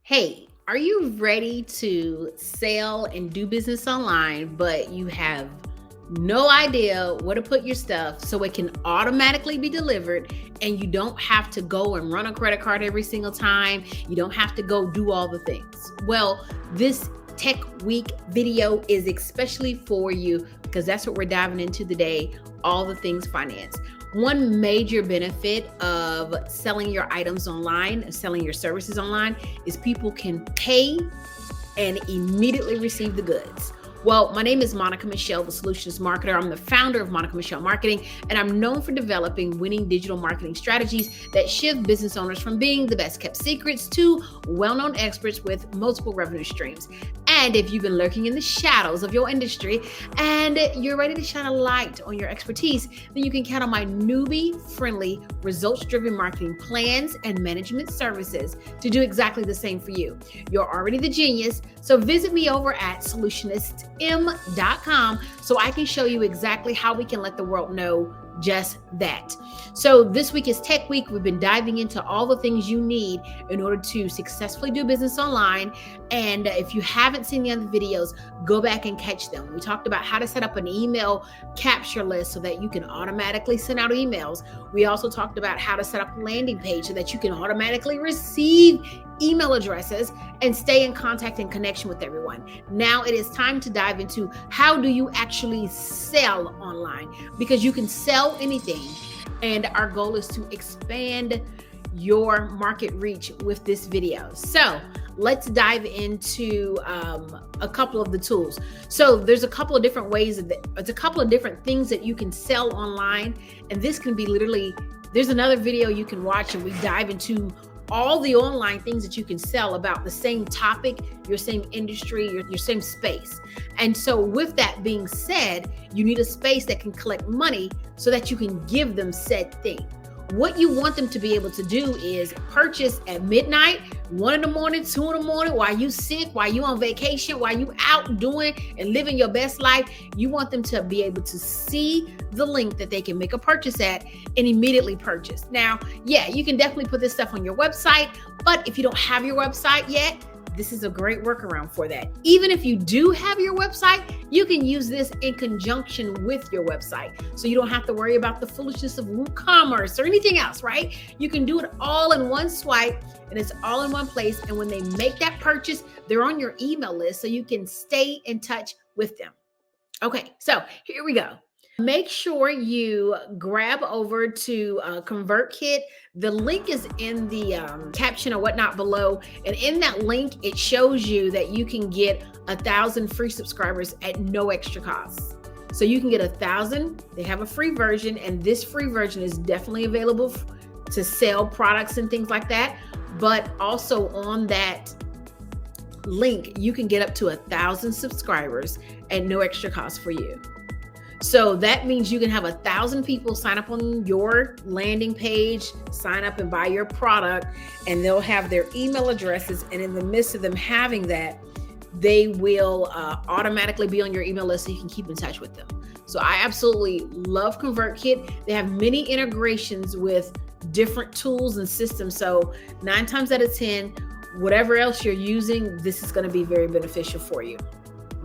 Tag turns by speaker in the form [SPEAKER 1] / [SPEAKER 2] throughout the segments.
[SPEAKER 1] Hey, are you ready to sell and do business online, but you have no idea where to put your stuff so it can automatically be delivered and you don't have to go and run a credit card every single time? You don't have to go do all the things. Well, this Tech Week video is especially for you because that's what we're diving into today, all the things finance. One major benefit of selling your items online, selling your services online, is people can pay and immediately receive the goods. Well, my name is Monica Michelle, the Solutions Marketer. I'm the founder of Monica Michelle Marketing, and I'm known for developing winning digital marketing strategies that shift business owners from being the best kept secrets to well-known experts with multiple revenue streams. And if you've been lurking in the shadows of your industry and you're ready to shine a light on your expertise, then you can count on my newbie-friendly, results-driven marketing plans and management services to do exactly the same for you. You're already the genius, so visit me over at solutionistm.com so I can show you exactly how we can let the world know just that. So this week is Tech Week. We've been diving into all the things you need in order to successfully do business online. And if you haven't seen the other videos, go back and catch them. We talked about how to set up an email capture list so that you can automatically send out emails. We also talked about how to set up a landing page so that you can automatically receive email addresses and stay in contact and connection with everyone. Now it is time to dive into how do you actually sell online, because you can sell anything. And our goal is to expand your market reach with this video. So let's dive into a couple of the tools. So there's a couple of different ways, it's a couple of different things that you can sell online. And this can be literally, there's another video you can watch and we dive into all the online things that you can sell about the same topic, your same industry, your same space. And so with that being said, you need a space that can collect money so that you can give them said thing. What you want them to be able to do is purchase at midnight, 1 in the morning, 2 in the morning, while you sick, while you on vacation, while you out doing and living your best life. You want them to be able to see the link that they can make a purchase at and immediately purchase. Now, yeah, you can definitely put this stuff on your website, but if you don't have your website yet, this is a great workaround for that. Even if you do have your website, you can use this in conjunction with your website. So you don't have to worry about the foolishness of WooCommerce or anything else, right? You can do it all in one swipe and it's all in one place. And when they make that purchase, they're on your email list so you can stay in touch with them. Okay, so here we go. Make sure you grab over to ConvertKit. The link is in the caption or whatnot below. And in that link, it shows you that you can get 1,000 free subscribers at no extra cost. So you can get 1,000. They have a free version, and this free version is definitely available to sell products and things like that. But also on that link, you can get up to 1,000 subscribers at no extra cost for you. So that means you can have 1,000 people sign up on your landing page, sign up and buy your product, and they'll have their email addresses. And in the midst of them having that, they will automatically be on your email list so you can keep in touch with them. So I absolutely love ConvertKit. They have many integrations with different tools and systems. So 9 times out of 10, whatever else you're using, this is going to be very beneficial for you.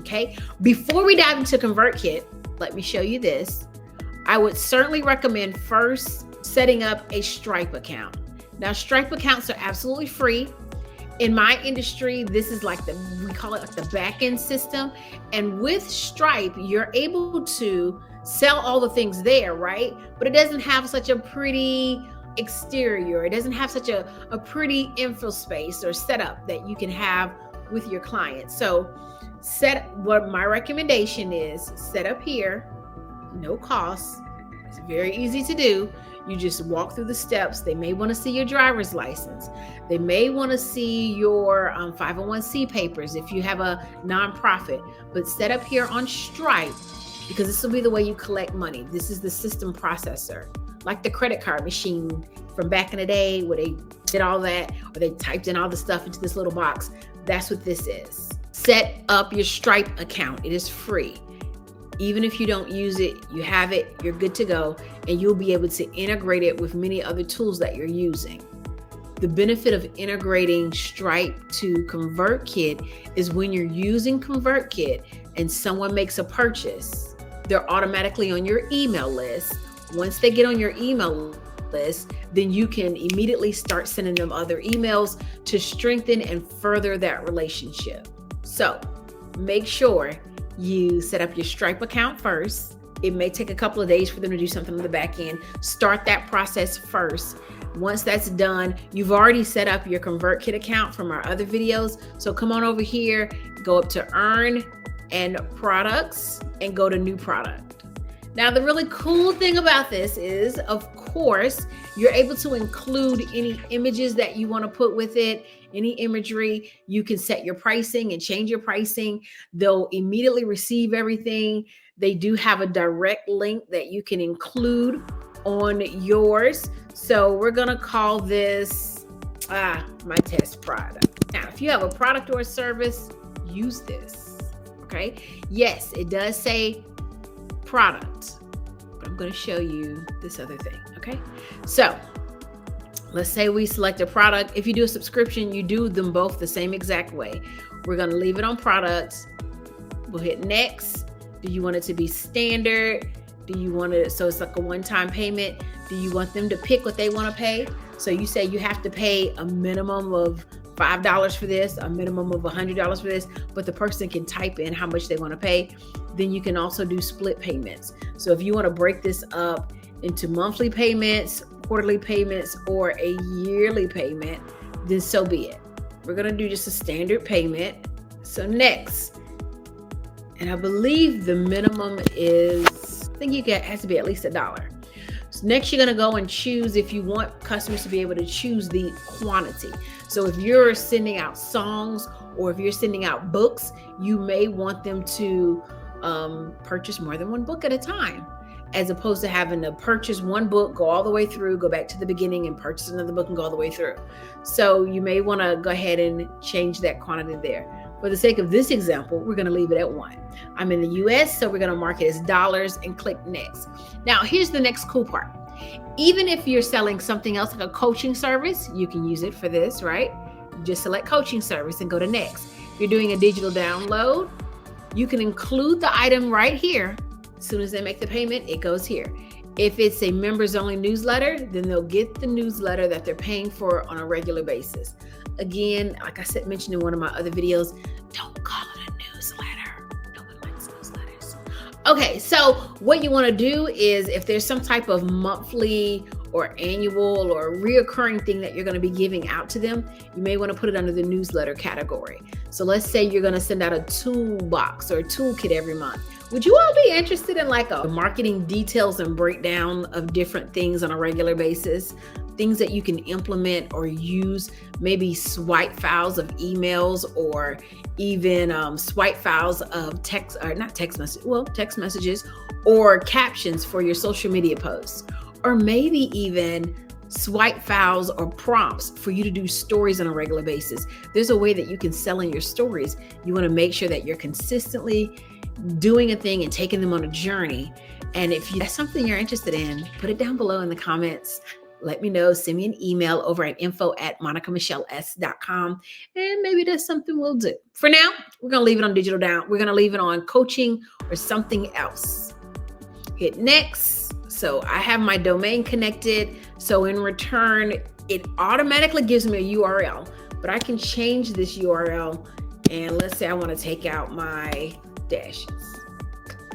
[SPEAKER 1] Okay. Before we dive into ConvertKit, let me show you this. I would certainly recommend first setting up a Stripe account. Now, Stripe accounts are absolutely free. In my industry, this is like we call it like the back-end system. And with Stripe, you're able to sell all the things there, right? But it doesn't have such a pretty exterior. It doesn't have such a pretty info space or setup that you can have with your clients. So what my recommendation is, set up here, no cost. It's very easy to do. You just walk through the steps. They may want to see your driver's license. They may want to see your 501c papers if you have a nonprofit. But set up here on Stripe, because this will be the way you collect money. This is the system processor, like the credit card machine from back in the day where they did all that, or they typed in all the stuff into this little box. That's what this is. Set up your Stripe account. It is free. Even if you don't use it, you have it, you're good to go, and you'll be able to integrate it with many other tools that you're using. The benefit of integrating Stripe to ConvertKit is when you're using ConvertKit and someone makes a purchase, they're automatically on your email list. Once they get on your email list, then you can immediately start sending them other emails to strengthen and further that relationship. So make sure you set up your Stripe account first. It may take a couple of days for them to do something on the back end. Start that process first. Once that's done, you've already set up your ConvertKit account from our other videos. So come on over here, go up to Earn and Products and go to New Product. Now, the really cool thing about this is, of course, you're able to include any images that you want to put with it, any imagery. You can set your pricing and change your pricing. They'll immediately receive everything. They do have a direct link that you can include on yours. So we're going to call this my test product. Now, if you have a product or a service, use this. Okay. Yes, it does say product, but I'm going to show you this other thing. Okay. So let's say we select a product. If you do a subscription, you do them both the same exact way. We're going to leave it on products. We'll hit next. Do you want it to be standard? Do you want it so it's like a one-time payment? Do you want them to pick what they want to pay? So you say you have to pay a minimum of $5 for this, a minimum of $100 for this, but the person can type in how much they want to pay. Then you can also do split payments. So if you want to break this up into monthly payments, quarterly payments, or a yearly payment, then so be it. We're going to do just a standard payment. So next, and I believe the minimum is, I think it has to be at least $1. So next, you're going to go and choose if you want customers to be able to choose the quantity. So if you're sending out songs or if you're sending out books, you may want them to purchase more than one book at a time, as opposed to having to purchase one book, go all the way through, go back to the beginning and purchase another book and go all the way through. So you may want to go ahead and change that quantity there. For the sake of this example, we're going to leave it at 1. I'm in the US, so we're going to mark it as dollars and click next. Now, here's the next cool part. Even if you're selling something else like a coaching service, you can use it for this, right? You just select coaching service and go to next. If you're doing a digital download, you can include the item right here. As soon as they make the payment, it goes here. If it's a members only newsletter, then they'll get the newsletter that they're paying for on a regular basis. Again, like I said, mentioned in one of my other videos, don't call it a newsletter. No one likes newsletters. Okay, so what you want to do is if there's some type of monthly or annual or reoccurring thing that you're going to be giving out to them, you may want to put it under the newsletter category. So let's say you're going to send out a toolbox or a toolkit every month. Would you all be interested in like a marketing details and breakdown of different things on a regular basis? Things that you can implement or use, maybe swipe files of emails or even swipe files of text messages or captions for your social media posts, or maybe even swipe files or prompts for you to do stories on a regular basis. There's a way that you can sell in your stories. You want to make sure that you're consistently doing a thing and taking them on a journey. And if that's something you're interested in, put it down below in the comments. Let me know. Send me an email over at info@monicamichelles.com, and maybe that's something we'll do. For now, we're going to leave it on digital down. We're going to leave it on coaching or something else. Hit next. So I have my domain connected. So in return, it automatically gives me a URL, but I can change this URL. And let's say I want to take out my dashes.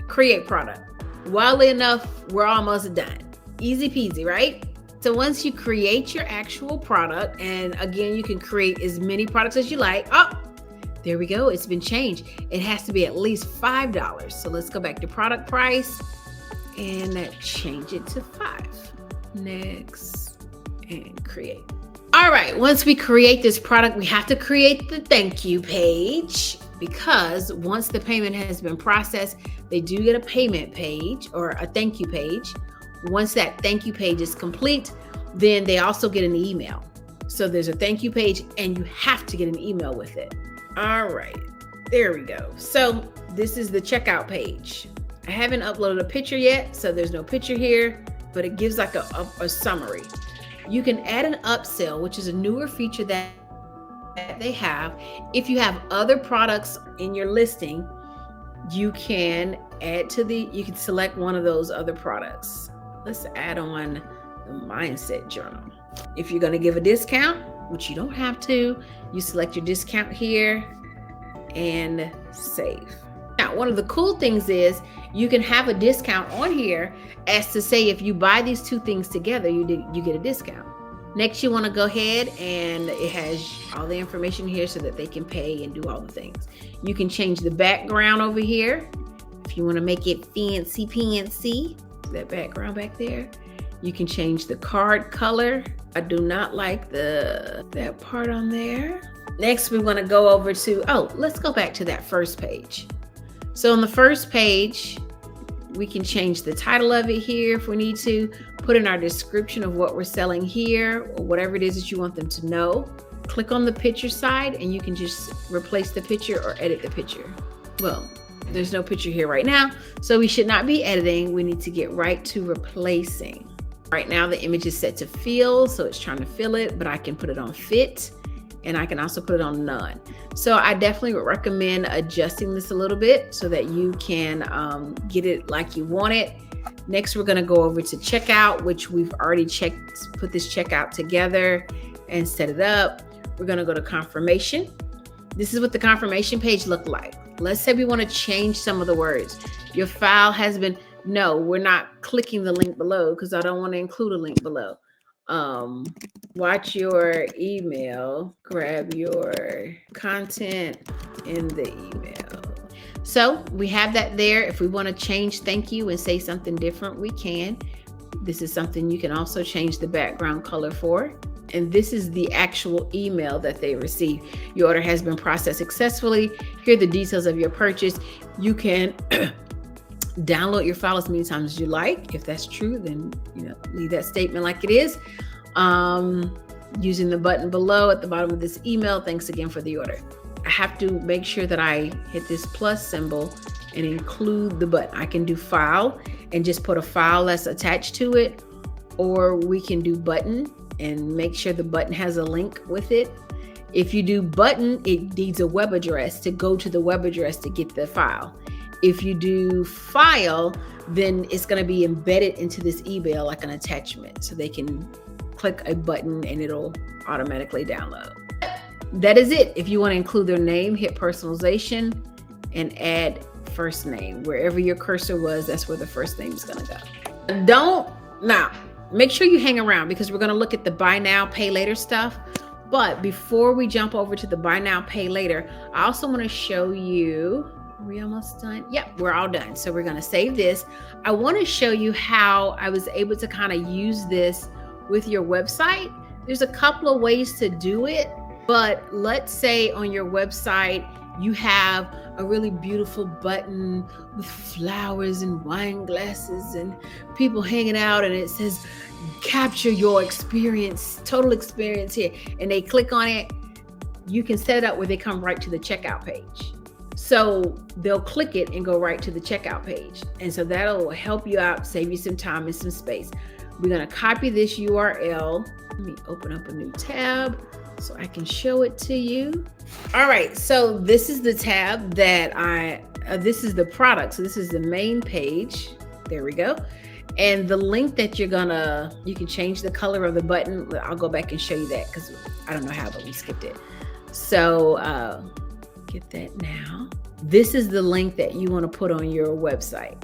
[SPEAKER 1] Create product. Wildly enough, we're almost done. Easy peasy, right? So once you create your actual product, and again, you can create as many products as you like. Oh, there we go. It's been changed. It has to be at least $5. So let's go back to product price and change it to 5. Next and create. All right. Once we create this product, we have to create the thank you page, because once the payment has been processed, they do get a payment page or a thank you page. Once that thank you page is complete, then they also get an email. So there's a thank you page and you have to get an email with it. All right, there we go. So this is the checkout page. I haven't uploaded a picture yet, so there's no picture here, but it gives like a summary. You can add an upsell, which is a newer feature that they have. If you have other products in your listing, you can you can select one of those other products. Let's add on the mindset journal. If you're going to give a discount, which you don't have to, you select your discount here and save. Now, one of the cool things is you can have a discount on here as to say, if you buy these two things together, you get a discount. Next, you want to go ahead, and it has all the information here so that they can pay and do all the things. You can change the background over here if you want to make it fancy, that background back there. You can change the card color. I do not like that part on there. Next, we want to go over to, let's go back to that first page. So on the first page, we can change the title of it here if we need to, put in our description of what we're selling here, or whatever it is that you want them to know. Click on the picture side and you can just replace the picture or edit the picture. Well, there's no picture here right now, so we should not be editing. We need to get right to replacing. Right now the image is set to fill, so it's trying to fill it, but I can put it on fit, and I can also put it on none. So I definitely would recommend adjusting this a little bit so that you can get it like you want it. Next, we're gonna go over to checkout, which we've already put this checkout together and set it up. We're gonna go to confirmation. This is what the confirmation page looked like. Let's say we wanna change some of the words. Your file has been, no, we're not clicking the link below because I don't wanna include a link below. Watch your email, grab your content in the email. So we have that there. If we want to change thank you and say something different, we can. This is something you can also change the background color for. And this is the actual email that they receive. Your order has been processed successfully. Here are the details of your purchase. You can download your file as many times as you like. If that's true, then leave that statement like it is. Using the button below at the bottom of this email, thanks again for the order. I have to make sure that I hit this plus symbol and include the button. I can do file and just put a file that's attached to it, or we can do button and make sure the button has a link with it. If you do button, it needs a web address to go to the web address to get the file. If you do file, then it's going to be embedded into this email like an attachment, so they can click a button and it'll automatically download. That is it. If you want to include their name, hit personalization and add first name. Wherever your cursor was, that's where the first name is going to go. Now, make sure you hang around because we're going to look at the buy now, pay later stuff. But before we jump over to the buy now, pay later, I also want to show you, are we almost done? Yep, we're all done. So we're going to save this. I want to show you how I was able to kind of use this with your website. There's a couple of ways to do it, but let's say on your website, you have a really beautiful button with flowers and wine glasses and people hanging out, and it says, capture your experience, total experience here. And they click on it. You can set it up where they come right to the checkout page. So they'll click it and go right to the checkout page. And so that'll help you out, save you some time and some space. We're going to copy this URL. Let me open up a new tab so I can show it to you. All right, so this is the tab that this is the product. So this is the main page. There we go. And the link that you can change the color of the button. I'll go back and show you that because I don't know how, but we skipped it. So get that now. This is the link that you want to put on your website.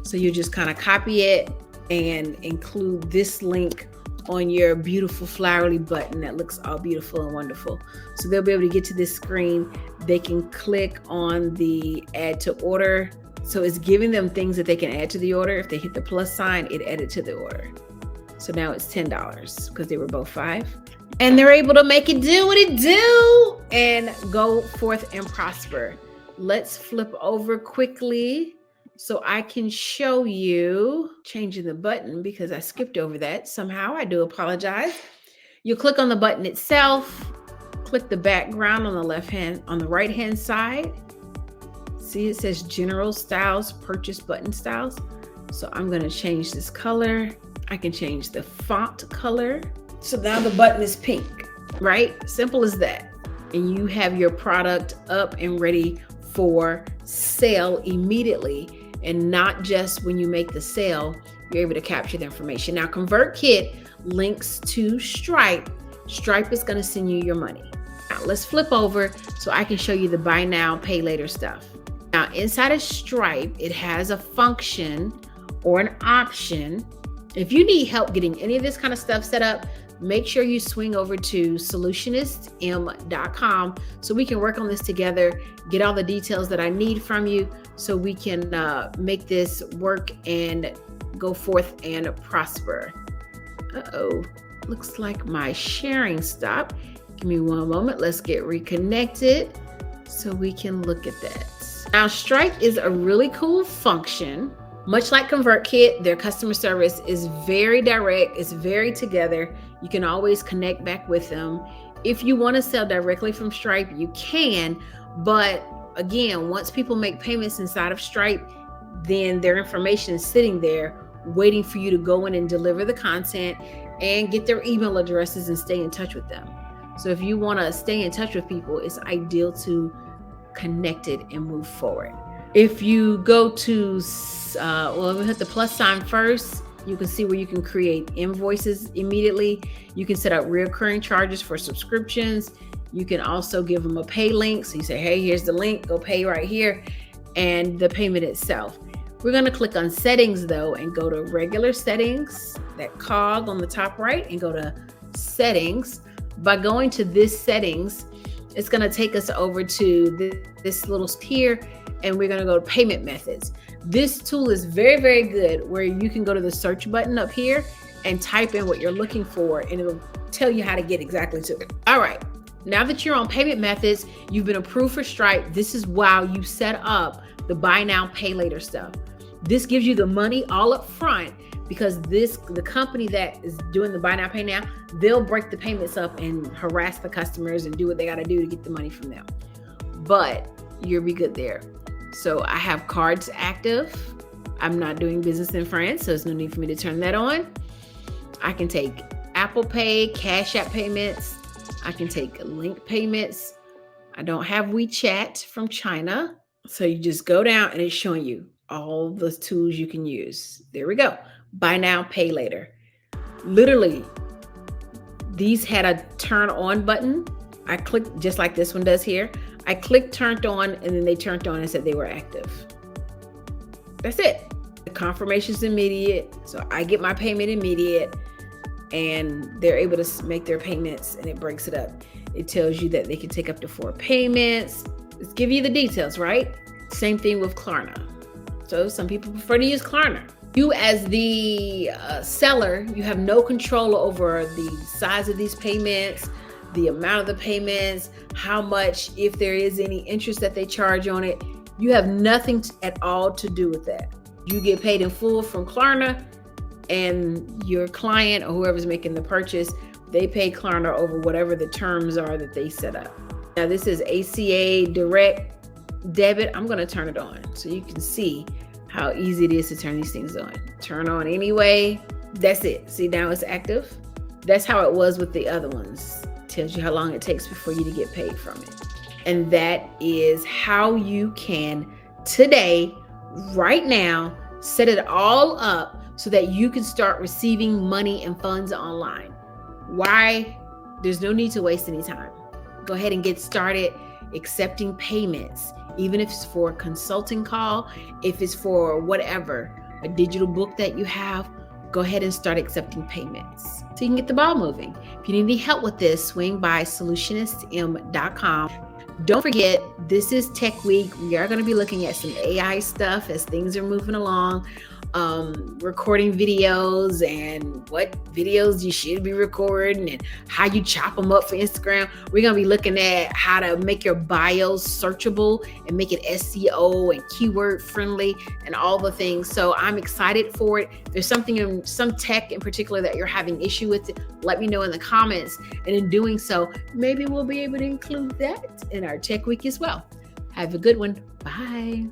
[SPEAKER 1] So you just kind of copy it and include this link on your beautiful flowery button that looks all beautiful and wonderful. So they'll be able to get to this screen. They can click on the add to order. So it's giving them things that they can add to the order. If they hit the plus sign, it added to the order. So now it's $10 because they were both $5. And they're able to make it do what it do and go forth and prosper. Let's flip over quickly so I can show you changing the button because I skipped over that somehow. I do apologize. You click on the button itself, click the background on the right hand side. See, it says general styles, purchase button styles. So I'm going to change this color. I can change the font color. So now the button is pink, right? Simple as that. And you have your product up and ready for sale immediately, and not just when you make the sale, you're able to capture the information. Now, ConvertKit links to Stripe. Stripe is going to send you your money. Now, let's flip over so I can show you the buy now, pay later stuff. Now, inside of Stripe, it has a function or an option. If you need help getting any of this kind of stuff set up, make sure you swing over to solutionistm.com so we can work on this together, get all the details that I need from you so we can make this work and go forth and prosper. Uh-oh, looks like my sharing stopped. Give me one moment. Let's get reconnected so we can look at that. Now, Stripe is a really cool function. Much like ConvertKit, their customer service is very direct. It's very together. You can always connect back with them. If you want to sell directly from Stripe, you can. But again, once people make payments inside of Stripe, then their information is sitting there waiting for you to go in and deliver the content and get their email addresses and stay in touch with them. So if you want to stay in touch with people, it's ideal to connect it and move forward. If you go to, we hit the plus sign first, you can see where you can create invoices immediately. You can set up recurring charges for subscriptions. You can also give them a pay link. So you say, hey, here's the link, go pay right here, and the payment itself. We're going to click on settings though and go to regular settings, that cog on the top right, and go to settings. By going to this settings, it's going to take us over to this little here, and we're going to go to payment methods. This tool is very, very good where you can go to the search button up here and type in what you're looking for, and it'll tell you how to get exactly to it. All right. Now that you're on payment methods, you've been approved for Stripe. This is while you set up the buy now, pay later stuff. This gives you the money all up front because the company that is doing the buy now, pay now, they'll break the payments up and harass the customers and do what they got to do to get the money from them. But you'll be good there. So I have cards active. I'm not doing business in France, so there's no need for me to turn that on. I can take Apple Pay, Cash App payments. I can take link payments. I don't have WeChat from China. So you just go down and it's showing you all the tools you can use. There we go. Buy now, pay later. Literally, these had a turn on button. I clicked just like this one does here. I clicked turned on, and then they turned on and said they were active. That's it. The confirmation's immediate. So I get my payment immediate, and they're able to make their payments, and it breaks it up. It tells you that they can take up to 4 payments. Let's give you the details, right? Same thing with Klarna. So some people prefer to use Klarna. You as the seller, you have no control over the size of these payments, the amount of the payments, how much, if there is any interest that they charge on it. You have nothing at all to do with that. You get paid in full from Klarna, and your client or whoever's making the purchase, they pay Klarna over whatever the terms are that they set up. Now this is ACA direct debit. I'm going to turn it on so you can see how easy it is to turn these things on. Turn on anyway. That's it. See, now it's active. That's how it was with the other ones. Tells you how long it takes before you to get paid from it. And that is how you can today, right now, set it all up so that you can start receiving money and funds online. Why? There's no need to waste any time. Go ahead and get started accepting payments, even if it's for a consulting call, if it's for whatever, a digital book that you have, go ahead and start accepting payments so you can get the ball moving. If you need any help with this, swing by solutionistm.com. Don't forget, this is Tech Week. We are going to be looking at some AI stuff as things are moving along. Recording videos and what videos you should be recording and how you chop them up for Instagram. We're going to be looking at how to make your bios searchable and make it SEO and keyword friendly and all the things. So I'm excited for it. If there's something in some tech in particular that you're having issue with, let me know in the comments. And in doing so, maybe we'll be able to include that in our Tech Week as well. Have a good one. Bye.